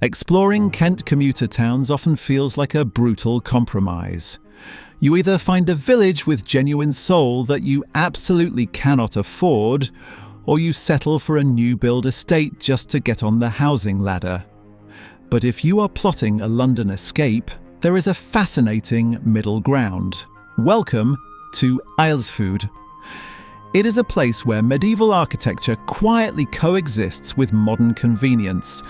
Exploring Kent commuter towns often feels like a brutal compromise. You either find a village with genuine soul that you absolutely cannot afford, or you settle for a new build estate just to get on the housing ladder. But if you are plotting a London escape, there is a fascinating middle ground. Welcome to Aylesford. It is a place where medieval architecture quietly coexists with modern convenience.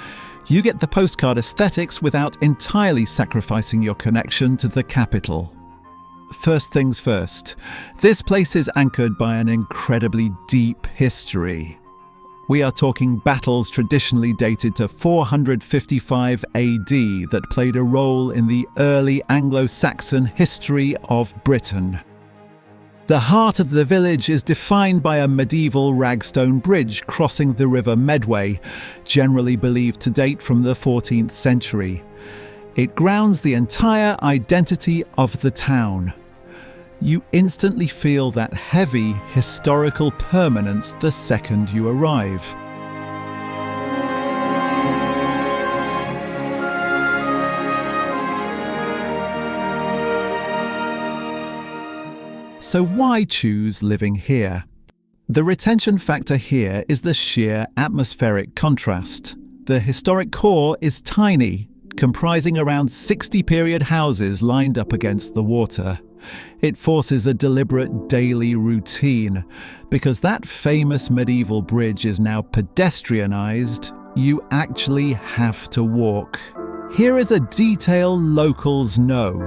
You get the postcard aesthetics without entirely sacrificing your connection to the capital. First things first, this place is anchored by an incredibly deep history. We are talking battles traditionally dated to 455 AD that played a role in the early Anglo-Saxon history of Britain. The heart of the village is defined by a medieval ragstone bridge crossing the River Medway, generally believed to date from the 14th century. It grounds the entire identity of the town. You instantly feel that heavy historical permanence the second you arrive. So why choose living here? The retention factor here is the sheer atmospheric contrast. The historic core is tiny, comprising around 60 period houses lined up against the water. It forces a deliberate daily routine. Because that famous medieval bridge is now pedestrianised, you actually have to walk. Here is a detail locals know.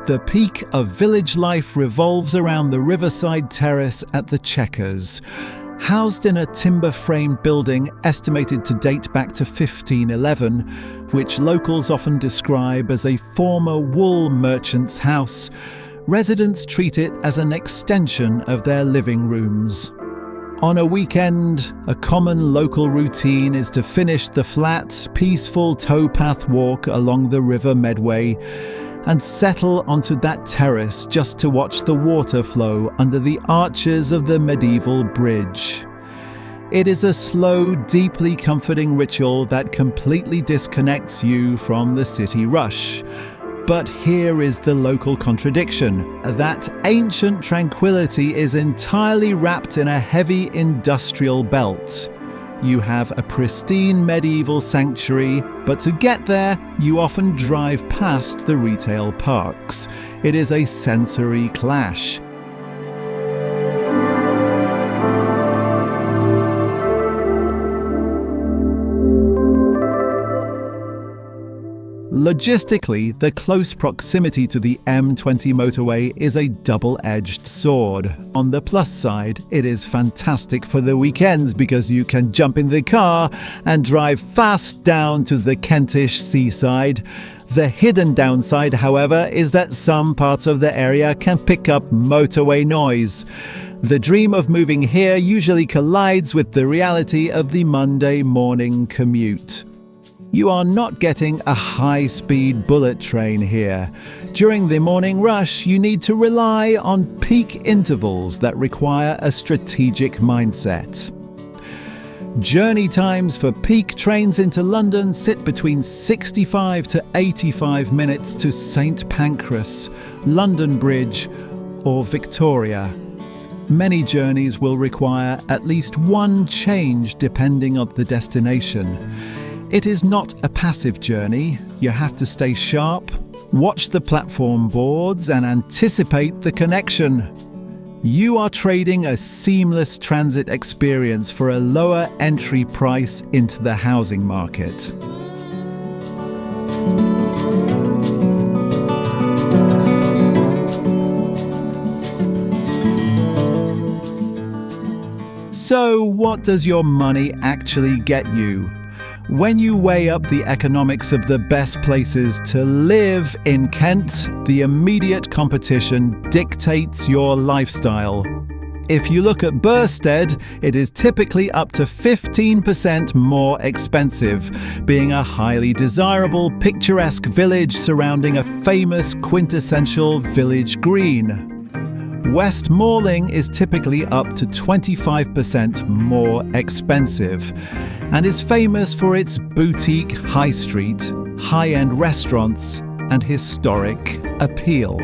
The peak of village life revolves around the Riverside terrace at the Chequers. Housed in a timber-framed building estimated to date back to 1511, which locals often describe as a former wool merchant's house, residents treat it as an extension of their living rooms. On a weekend, a common local routine is to finish the flat, peaceful towpath walk along the River Medway and settle onto that terrace just to watch the water flow under the arches of the medieval bridge. It is a slow, deeply comforting ritual that completely disconnects you from the city rush. But here is the local contradiction. That ancient tranquility is entirely wrapped in a heavy industrial belt. You have a pristine medieval sanctuary, but to get there, you often drive past the retail parks. It is a sensory clash. Logistically, the close proximity to the M20 motorway is a double-edged sword. On the plus side, it is fantastic for the weekends because you can jump in the car and drive fast down to the Kentish seaside. The hidden downside, however, is that some parts of the area can pick up motorway noise. The dream of moving here usually collides with the reality of the Monday morning commute. You are not getting a high-speed bullet train here. During the morning rush, you need to rely on peak intervals that require a strategic mindset. Journey times for peak trains into London sit between 65 to 85 minutes to St Pancras, London Bridge, or Victoria. Many journeys will require at least one change depending on the destination. It is not a passive journey. You have to stay sharp, watch the platform boards, and anticipate the connection. You are trading a seamless transit experience for a lower entry price into the housing market. So, what does your money actually get you? When you weigh up the economics of the best places to live in Kent, the immediate competition dictates your lifestyle. If you look at Bearsted, it is typically up to 15% more expensive, being a highly desirable, picturesque village surrounding a famous quintessential village green. West Malling is typically up to 25% more expensive and is famous for its boutique high street, high-end restaurants and historic appeal.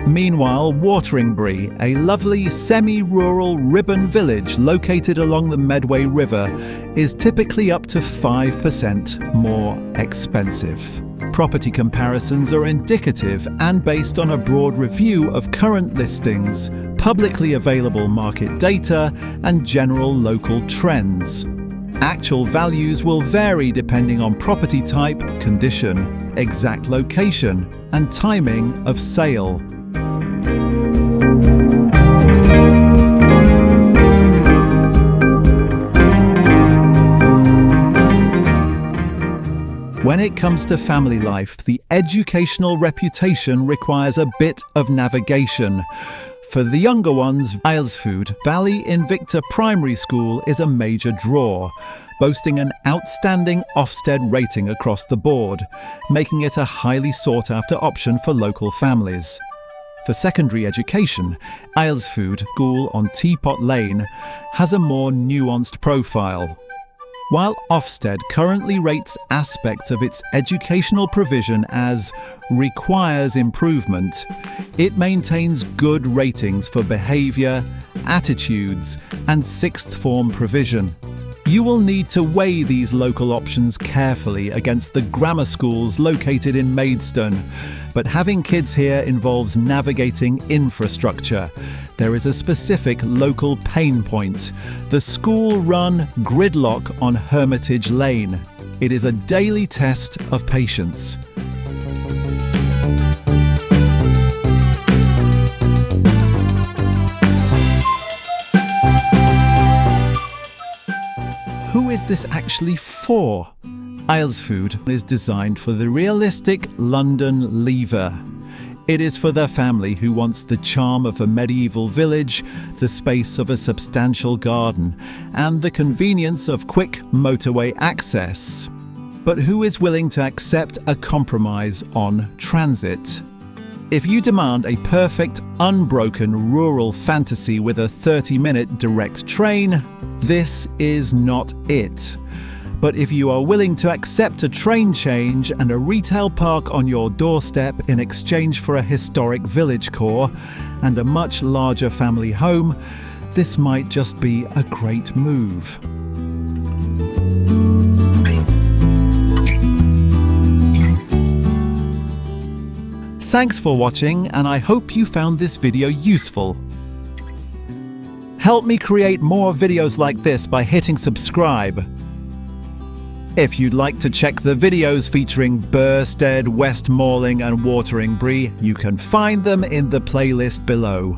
Meanwhile, Wateringbury, a lovely semi-rural ribbon village located along the Medway River, is typically up to 5% more expensive. Property comparisons are indicative and based on a broad review of current listings, publicly available market data, and general local trends. Actual values will vary depending on property type, condition, exact location, and timing of sale. When it comes to family life, the educational reputation requires a bit of navigation. For the younger ones, Aylesford Valley Invicta Primary School is a major draw, boasting an outstanding Ofsted rating across the board, making it a highly sought-after option for local families. For secondary education, Aylesford School on Teapot Lane has a more nuanced profile. While Ofsted currently rates aspects of its educational provision as requires improvement, it maintains good ratings for behaviour, attitudes, and sixth form provision. You will need to weigh these local options carefully against the grammar schools located in Maidstone, but having kids here involves navigating infrastructure. There is a specific local pain point: the school-run gridlock on Hermitage Lane. It is a daily test of patience. Who is this actually for? Aylesford is designed for the realistic London leaver. It is for the family who wants the charm of a medieval village, the space of a substantial garden, and the convenience of quick motorway access. But who is willing to accept a compromise on transit? If you demand a perfect, unbroken rural fantasy with a 30-minute direct train, this is not it. But if you are willing to accept a train change and a retail park on your doorstep in exchange for a historic village core and a much larger family home, this might just be a great move. Thanks for watching, and I hope you found this video useful. Help me create more videos like this by hitting subscribe. If you'd like to check the videos featuring Bearsted, West Malling and Wateringbury, you can find them in the playlist below.